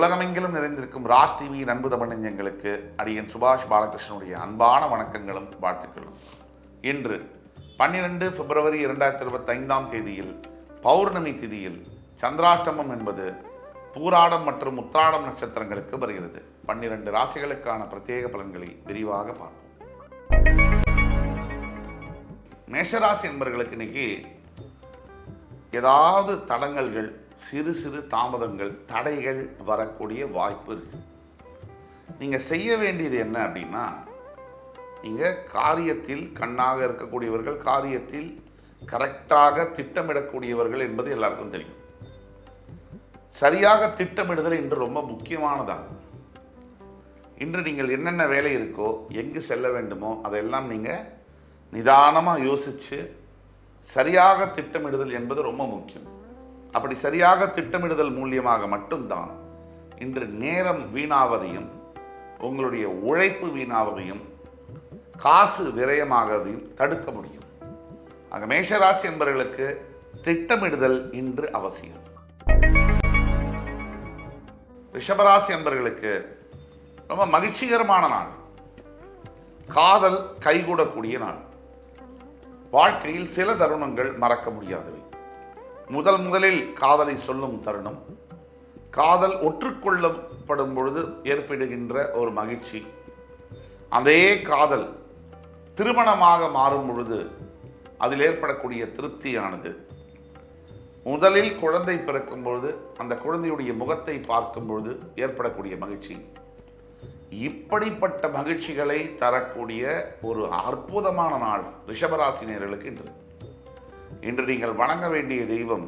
உலகமெங்கிலும் நிறைந்திருக்கும் ராஜ் டிவி அன்பு தமிழஞ்சங்களுக்கு அடியன் சுபாஷ் பாலகிருஷ்ணனுடைய அன்பான வணக்கங்களும் வாழ்த்துக்களும். இன்று 12 பிப்ரவரி 2025 தேதியில் பௌர்ணமி திதியில் சந்திராஷ்டமம் என்பது பூராடம் மற்றும் உத்திராடம் நட்சத்திரங்களுக்கு வருகிறது. 12 ராசிகளுக்கான பிரத்யேக பலன்களை விரிவாக பார்ப்போம். மேஷராசி என்பவர்களுக்கு இன்னைக்கு ஏதாவது தடங்கல்கள், சிறு சிறு தாமதங்கள், தடைகள் வரக்கூடிய வாய்ப்பு இருக்கு. நீங்க செய்ய வேண்டியது என்ன அப்படின்னா, நீங்க காரியத்தில் கண்ணாக இருக்கக்கூடியவர்கள், காரியத்தில் கரெக்டாக திட்டமிடக்கூடியவர்கள் என்பது எல்லாருக்கும் தெரியும். சரியாக திட்டமிடுதல் இன்று ரொம்ப முக்கியமானதாகும். இன்று நீங்கள் என்னென்ன வேலை இருக்கோ, எங்கு செல்ல வேண்டுமோ அதெல்லாம் நீங்க நிதானமாக யோசிச்சு சரியாக திட்டமிடுதல் என்பது ரொம்ப முக்கியம். அப்படி சரியாக திட்டமிடுதல் மூலியமாக மட்டும்தான் இன்று நேரம் வீணாவதையும், உங்களுடைய உழைப்பு வீணாவதையும், காசு விரயமாகதையும் தடுக்க முடியும். ஆக மேஷராசி என்பவர்களுக்கு திட்டமிடுதல் இன்று அவசியம். ரிஷபராசி என்பவர்களுக்கு ரொம்ப மகிழ்ச்சிகரமான நாள். காதல் கைகூடக்கூடிய நாள். வாழ்க்கையில் சில தருணங்கள் மறக்க முடியாதவை. முதலில் காதலை சொல்லும் தருணம், காதல் ஒற்றுக்கொள்ளப்படும் பொழுது ஏற்படுகின்ற ஒரு மகிழ்ச்சி, அதே காதல் திருமணமாக மாறும் பொழுது அதில் ஏற்படக்கூடிய திருப்தியானது, முதலில் குழந்தை பிறக்கும் பொழுது அந்த குழந்தையுடைய முகத்தை பார்க்கும் பொழுது ஏற்படக்கூடிய மகிழ்ச்சி, இப்படிப்பட்ட மகிழ்ச்சிகளை தரக்கூடிய ஒரு அற்புதமான நாள் ரிஷபராசினியர்களுக்கு இன்று நீங்கள் வணங்க வேண்டிய தெய்வம்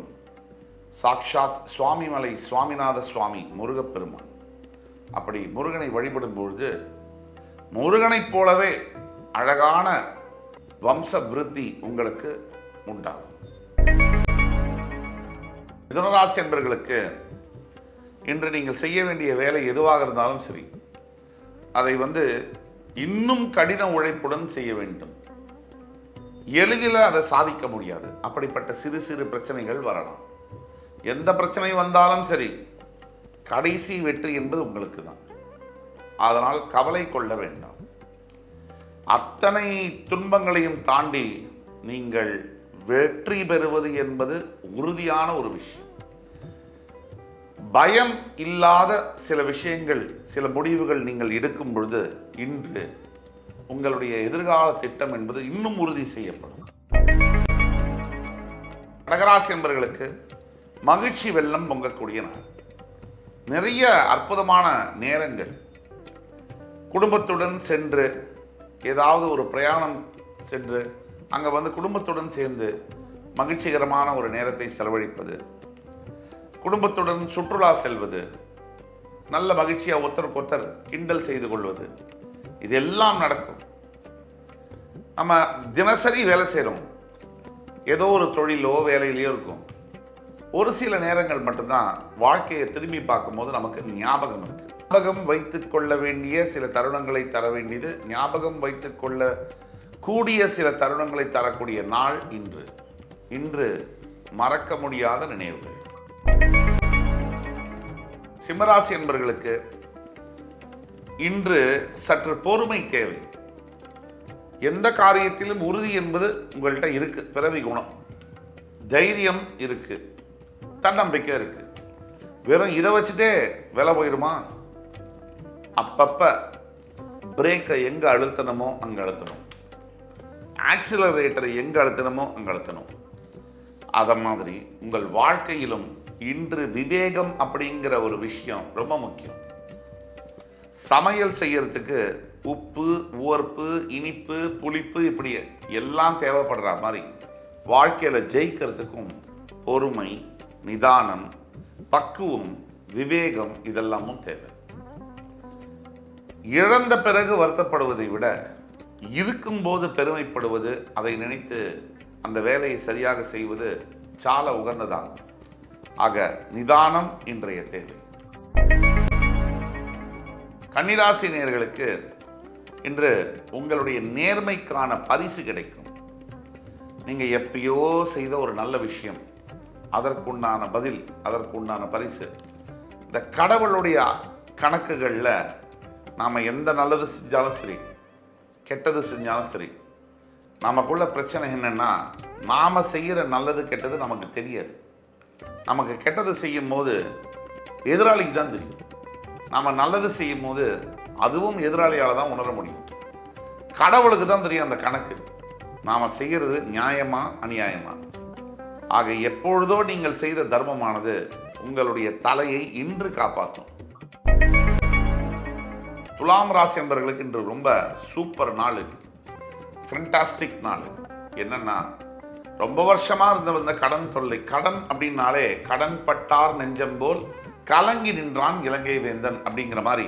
சாக்ஷாத் சுவாமிமலை சுவாமிநாத சுவாமி முருகப்பெருமான். அப்படி முருகனை வழிபடும் பொழுது முருகனைப் போலவே அழகான வம்ச விருத்தி உங்களுக்கு உண்டாகும். மிதுனராசி என்பவர்களுக்கு இன்று நீங்கள் செய்ய வேண்டிய வேலை எதுவாக இருந்தாலும் சரி, அதை இன்னும் கடின உழைப்புடன் செய்ய வேண்டும். எளிதில் அதை சாதிக்க முடியாது. அப்படிப்பட்ட சிறு சிறு பிரச்சனைகள் வரலாம். எந்த பிரச்சனை வந்தாலும் சரி, கடைசி வெற்றி என்பது உங்களுக்கு தான். அதனால் கவலை கொள்ள வேண்டாம். அத்தனை துன்பங்களையும் தாண்டி நீங்கள் வெற்றி பெறுவது என்பது உறுதியான ஒரு விஷயம். பயம் இல்லாத சில விஷயங்கள், சில முடிவுகள் நீங்கள் எடுக்கும் பொழுது இன்று உங்களுடைய எதிர்கால திட்டம் என்பது இன்னும் உறுதி செய்யப்படும். கடகராசி என்பவர்களுக்கு மகிழ்ச்சி வெள்ளம் பொங்கக்கூடிய நாள். நிறைய அற்புதமான நேரங்கள். குடும்பத்துடன் சென்று ஏதாவது ஒரு பிரயாணம் சென்று அங்கே குடும்பத்துடன் சேர்ந்து மகிழ்ச்சிகரமான ஒரு நேரத்தை செலவழிப்பது, குடும்பத்துடன் சுற்றுலா செல்வது, நல்ல மகிழ்ச்சியாக ஒருத்தருக்கு ஒருத்தர் கிண்டல் செய்து கொள்வது, இதெல்லாம் நடக்கும். நம்ம தினசரி வேலை செய்கிறோம், ஏதோ ஒரு தொழிலோ வேலையிலையோ இருக்கும். ஒரு சில நேரங்கள் மட்டும்தான் வாழ்க்கையை திரும்பி பார்க்கும்போது நமக்கு ஞாபகம் இருக்கு. ஞாபகம் வைத்துக் கொள்ள வேண்டிய சில தருணங்களை தர வேண்டியது, ஞாபகம் வைத்துக் கொள்ள கூடிய சில தருணங்களை தரக்கூடிய நாள் இன்று மறக்க முடியாத நினைவுகள். சிம்மராசி என்பவர்களுக்கு இன்று சற்று பொறுமை தேவை. எந்த காரியத்திலும் உறுதி என்பது உங்கள்கிட்ட இருக்கு. பிறவி குணம், தைரியம் இருக்கு, தன்னம்பிக்கை இருக்கு. வெறும் இதை வச்சுட்டே வேலை போயிருமா? அப்பப்ப பிரேக்கை எங்க அழுத்தணுமோ அங்க அழுத்தணும், ஆக்சிலரேட்டரை எங்க அழுத்தணுமோ அங்க அழுத்தணும். அத மாதிரி உங்கள் வாழ்க்கையிலும் இன்று விவேகம் அப்படிங்கிற ஒரு விஷயம் ரொம்ப முக்கியம். சமையல் செய்யறதுக்கு உப்பு, உவர்ப்பு, இனிப்பு, புளிப்பு இப்படி எல்லாம் தேவைப்படுற மாதிரி வாழ்க்கையில ஜெயிக்கிறதுக்கும் பொறுமை, நிதானம், பக்குவம், விவேகம் இதெல்லாமும் தேவை. இழந்த பிறகு வருத்தப்படுவதை விட இருக்கும்போது பெருமைப்படுவது, அதை நினைத்து அந்த வேலையை சரியாக செய்வது சால உகந்ததாகும். ஆக நிதானம் இன்றைய தேவை. கன்னிராசி நேயர்களுக்கு இன்று உங்களுடைய நேர்மைக்கான பரிசு கிடைக்கும். நீங்க எப்பயோ செய்த ஒரு நல்ல விஷயம், அதற்குண்டான பதில், அதற்குண்டான பரிசு இந்த கடவுளுடைய கணக்குகளில் நாம் எந்த நல்லது செஞ்சாலும் சரி, கெட்டது செஞ்சாலும் சரி, நமக்குள்ள பிரச்சனை என்னன்னா, நாம் செய்கிற நல்லது கெட்டது நமக்கு தெரியாது. நமக்கு கெட்டது செய்யும் போது எதிராளிக்கு தான் தெரியும். நம்ம நல்லது செய்யும் போது அதுவும் எதிராளியால் தான் உணர முடியும். கடவுளுக்கு தான் தெரியும் அந்த கணக்கு, நாம் செய்கிறது நியாயமா அநியாயமா. ஆக எப்பொழுதோ நீங்கள் செய்த தர்மமானது உங்களுடைய தலையை இன்று காப்பாற்றும். துலாம் ராசி என்பவர்களுக்கு இன்று ரொம்ப சூப்பர் நாள், ஃபென்டாஸ்டிக் நாள். என்னன்னா, ரொம்ப வருஷமா இருந்த வந்த கடன் தொல்லை, கடன் அப்படின்னாலே கடன் பட்டார் நெஞ்சம் போல் கலங்கி நின்றான் இலங்கை வேந்தன் அப்படிங்கிற மாதிரி,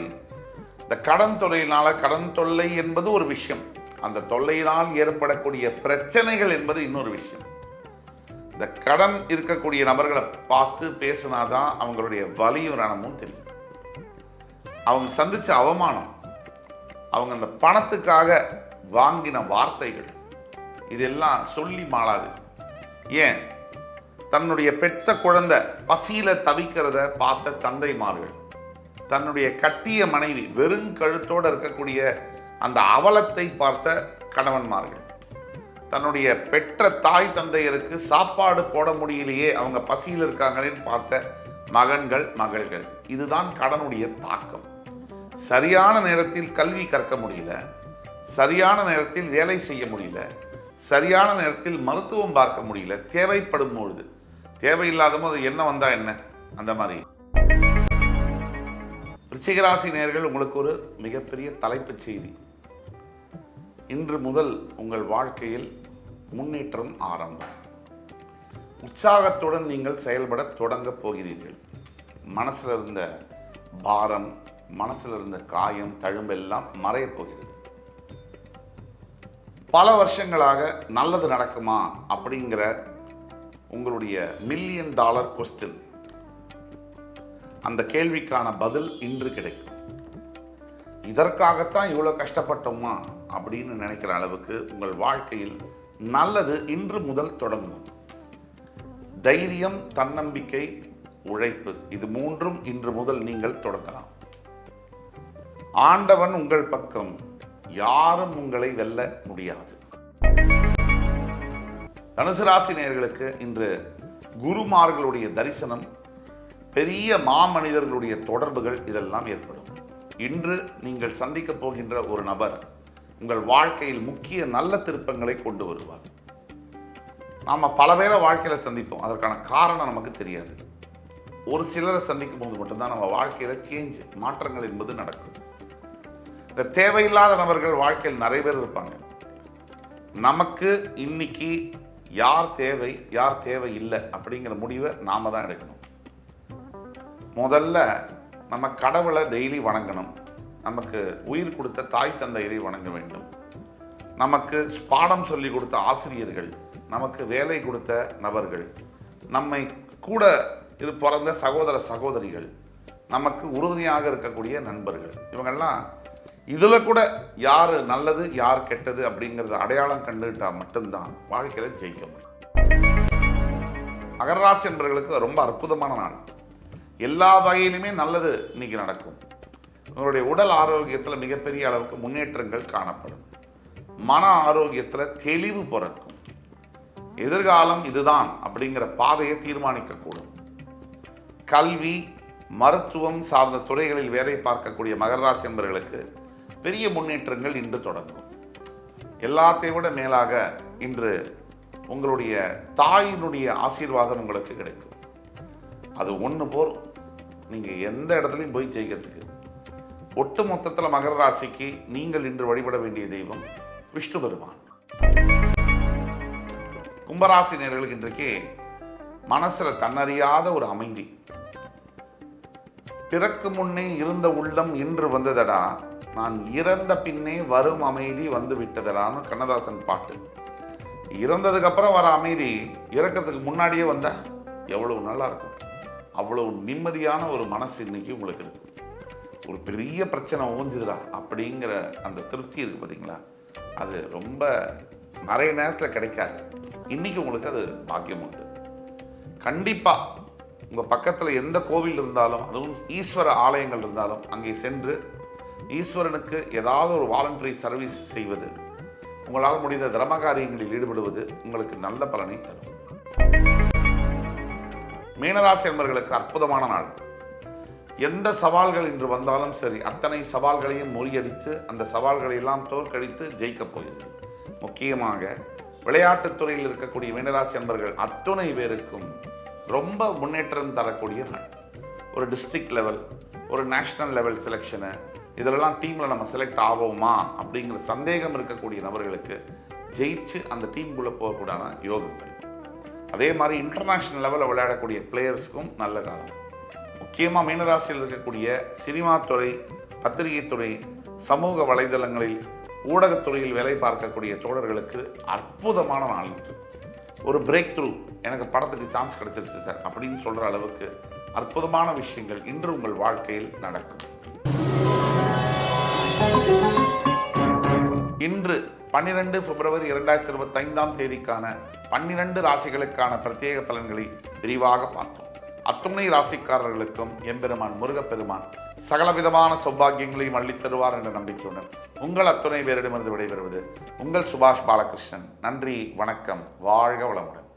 இந்த கடன் தொல்லையினால, கடன் தொல்லை என்பது ஒரு விஷயம், அந்த தொல்லையினால் ஏற்படக்கூடிய பிரச்சனைகள் என்பது இன்னொரு விஷயம். இந்த கடன் இருக்கக்கூடிய நபர்களை பார்த்து பேசினாதான் அவங்களுடைய வலியும் ரணமும் தெரியும். அவங்க சந்திச்ச அவமானம், அவங்க அந்த பணத்துக்காக வாங்கின வார்த்தைகள், இதெல்லாம் சொல்லி மாளாது. ஏன், தன்னுடைய பெத்த குழந்தை பசியில தவிக்கிறத பார்த்த தந்தைமார்கள், தன்னுடைய கட்டிய மனைவி வெறும் கழுத்தோடு இருக்கக்கூடிய அந்த அவலத்தை பார்த்த கணவன்மார்கள், தன்னுடைய பெற்ற தாய் தந்தையருக்கு சாப்பாடு போட முடியலையே, அவங்க பசியில் இருக்காங்களேன்னு பார்த்த மகன்கள் மகள்கள். இதுதான் கடனுடைய தாக்கம். சரியான நேரத்தில் கல்வி கற்க முடியல, சரியான நேரத்தில் வேலை செய்ய முடியல, சரியான நேரத்தில் மருத்துவம் பார்க்க முடியல, தேவைப்படும் பொழுது, தேவையில்லாத போது என்ன வந்தா என்ன, அந்த மாதிரி. விருச்சிகராசி நேயர்கள், உங்களுக்கு ஒரு மிகப்பெரிய தலைப்புச் செய்தி. இன்று முதல் உங்கள் வாழ்க்கையில் முன்னேற்றம் ஆரம்பம். உற்சாகத்துடன் நீங்கள் செயல்பட தொடங்க போகிறீர்கள். மனசில் இருந்த பாரம், மனசில் இருந்த காயம், தழும்பெல்லாம் மறையப் போகிறது. பல வருஷங்களாக நல்லது நடக்குமா அப்படிங்கிற உங்களுடைய $1,000,000 கொஸ்டின், அந்த கேள்விக்கான பதில் இன்று கிடைக்கும். இதற்காகத்தான் இவ்வளோ கஷ்டப்பட்டோமா அப்படின்னு நினைக்கிற அளவுக்கு உங்கள் வாழ்க்கையில் நல்லது இன்று முதல் தொடங்கும். தைரியம், தன்னம்பிக்கை, உழைப்பு, இது மூன்றும் இன்று முதல் நீங்கள் தொடங்கலாம். ஆண்டவன் உங்கள் பக்கம், யாரும் உங்களை வெல்ல முடியாது. தனுசு ராசி நேயர்களுக்கு இன்று குருமார்களுடைய தரிசனம், பெரிய மாமனிதர்களுடைய தொடர்புகள், இதெல்லாம் ஏற்படும். இன்று நீங்கள் சந்திக்க போகின்ற ஒரு நபர் உங்கள் வாழ்க்கையில் முக்கிய நல்ல திருப்பங்களை கொண்டு வருவார். நாம் பல பேரை வாழ்க்கையில் சந்திப்போம், அதற்கான காரணம் நமக்கு தெரியாது. ஒரு சிலரை சந்திக்கும் போது மட்டும்தான் நம்ம வாழ்க்கையில் சேஞ்ச், மாற்றங்கள் என்பது நடக்கும். இந்த தேவையில்லாத நபர்கள் வாழ்க்கையில் நிறைய பேர் இருப்பாங்க. நமக்கு இன்னைக்கு யார் தேவை, யார் தேவை இல்லை அப்படிங்கிற முடிவை நாம தான் எடுக்கணும். முதல்ல நம்ம கடவுளை டெய்லி வணங்கணும். நமக்கு உயிர் கொடுத்த தாய் தந்தையரை வணங்க வேண்டும். நமக்கு பாடம் சொல்லி கொடுத்த ஆசிரியர்கள், நமக்கு வேலை கொடுத்த நபர்கள், நம்மை கூட பிறந்த சகோதர சகோதரிகள், நமக்கு உறுதுணையாக இருக்கக்கூடிய நண்பர்கள், இவங்கெல்லாம் இதில் கூட யார் நல்லது யார் கெட்டது அப்படிங்கிறத அடையாளம் கண்டுகிட்டால் மட்டும்தான் வாழ்க்கையில் ஜெயிக்க முடியும். மகர ராசி என்பவர்களுக்கு ரொம்ப அற்புதமான நாள். எல்லா வகையிலுமே நல்லது இன்னைக்கு நடக்கும். உங்களுடைய உடல் ஆரோக்கியத்தில் மிகப்பெரிய அளவுக்கு முன்னேற்றங்கள் காணப்படும். மன ஆரோக்கியத்தில் தெளிவு பிறக்கும். எதிர்காலம் இதுதான் அப்படிங்கிற பாதையை தீர்மானிக்கக்கூடும். கல்வி, மருத்துவம் சார்ந்த துறைகளில் வேலை பார்க்கக்கூடிய மகர ராசி என்பவர்களுக்கு பெரிய முன்னேற்றங்கள் இன்று தொடங்கும். எல்லாத்தையும் விட மேலாக இன்று உங்களுடைய தாயினுடைய ஆசீர்வாதம் உங்களுக்கு கிடைக்கும். அது ஒன்று போதும், நீங்கள் எந்த இடத்துலையும் போய் ஜெயிக்கிறதுக்கு. ஒட்டு மொத்தத்தில் மகர ராசிக்கு நீங்கள் இன்று வழிபட வேண்டிய தெய்வம் விஷ்ணு பெருமான். கும்பராசி நேயர்களுக்கு இன்றைக்கு மனசுல தன்னறியாத ஒரு அமைதி. பிறக்கு முன்னே இருந்த உள்ளம் இன்று வந்ததடா, நான் இறந்த பின்னே வரும் அமைதி வந்து விட்டதடான்னு கண்ணதாசன் பாட்டு. இறந்ததுக்கு அப்புறம் வர அமைதி இறக்கிறதுக்கு முன்னாடியே வந்தா எவ்வளவு நல்லா இருக்கும். அவ்வளவு நிம்மதியான ஒரு மனசு இன்னைக்கு உங்களுக்கு இருக்கு. ஒரு பெரிய பிரச்சனை ஓஞ்சுதுடா அப்படிங்கிற அந்த திருப்தி இருக்கு பார்த்தீங்களா, அது ரொம்ப நிறைய நேரத்தில் கிடைக்காது. இன்னைக்கு உங்களுக்கு அது பாக்கியம் உண்டு. கண்டிப்பாக உங்கள் பக்கத்தில் எந்த கோவில் இருந்தாலும், அதுவும் ஈஸ்வர ஆலயங்கள் இருந்தாலும் அங்கே சென்று ஈஸ்வரனுக்கு ஏதாவது ஒரு வாலண்டரி சர்வீஸ் செய்வது, உங்களால் முடிந்த தர்ம காரியங்களில் ஈடுபடுவது உங்களுக்கு நல்ல பலனை தரும். மீனராசி என்பவர்களுக்கு அற்புதமான நாள். எந்த சவால்கள் இன்று வந்தாலும் சரி, அத்தனை சவால்களையும் முறியடித்து அந்த சவால்களை எல்லாம் தோற்கடித்து ஜெயிக்கப் போகிறது. முக்கியமாக விளையாட்டுத் துறையில் இருக்கக்கூடிய மீனராசி என்பவர்கள் அத்துணை பேருக்கும் ரொம்ப முன்னேற்றம் தரக்கூடிய நாள். ஒரு டிஸ்ட்ரிக்ட் லெவல், ஒரு நேஷனல் லெவல் செலெக்ஷனு, இதிலெல்லாம் டீமில் நம்ம செலக்ட் ஆவோமா அப்படிங்கிற சந்தேகம் இருக்கக்கூடிய நபர்களுக்கு ஜெயிச்சு அந்த டீமுக்குள்ளே போகக்கூடான யோகங்கள். அதே மாதிரி இன்டர்நேஷ்னல் லெவலில் விளையாடக்கூடிய பிளேயர்ஸ்க்கும் நல்ல காலம். முக்கியமாக மீனராசியில் இருக்கக்கூடிய சினிமா துறை, பத்திரிகை துறை, சமூக வலைதளங்களில் ஊடகத்துறையில் வேலை பார்க்கக்கூடிய தோழர்களுக்கு அற்புதமான நாள். ஒரு பிரேக் த்ரூ, எனக்கு படத்துக்கு சான்ஸ் கிடைச்சிருச்சு சார் அப்படின்னு சொல்கிற அளவுக்கு அற்புதமான விஷயங்கள் இன்று உங்கள் வாழ்க்கையில் நடக்கும். இன்று 12 பிப்ரவரி 2025 தேதிக்கான 12 ராசிகளுக்கான பிரத்யேக பலன்களை விரிவாக பார்த்தோம். அத்துணை ராசிக்காரர்களுக்கும் எம்பெருமான் முருகப்பெருமான் சகலவிதமான சௌபாகியங்களையும் அள்ளித்தருவார் என்ற நம்பிக்கையுடன் உங்கள் அத்துணை பேரிடமிருந்து விடைபெறுவது உங்கள் சுபாஷ் பாலகிருஷ்ணன். நன்றி, வணக்கம், வாழ்க வளமுடன்.